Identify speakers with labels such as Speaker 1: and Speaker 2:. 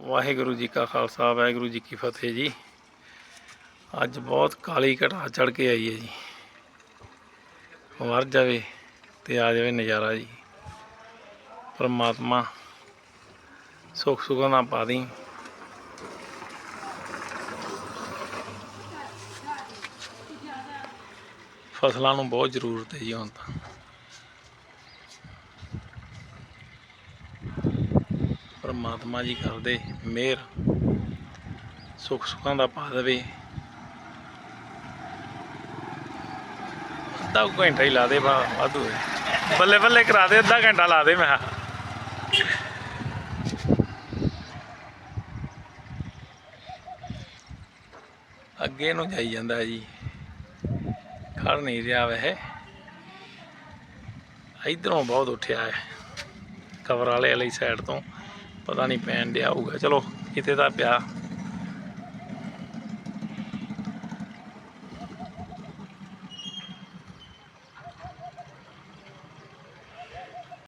Speaker 1: ਵਾਹਿਗੁਰੂ जी का खालसा वाहिगुरू जी की फतेह जी। अज बहुत काली घटा चढ़ के आई है जी। मर जाए तो आ जाए नज़ारा जी। परमात्मा सुख सुख ना पा दी। फसलों को बहुत जरूरत है जी हुण तां। परमात्मा जी कर दे मेहर, सुख सुखों का पा दे। अद्धा घंटा ही ला दे वाधू बल्ले बल्ले करा दे, अद्धा घंटा ला दे। मैं अगे नूं जाई जांदा जी, खड़ नहीं रहा। वैसे इधरों बहुत उठिया है कवर वाले साइड तो, पता नहीं पैन दिया होगा। चलो किते दा पिया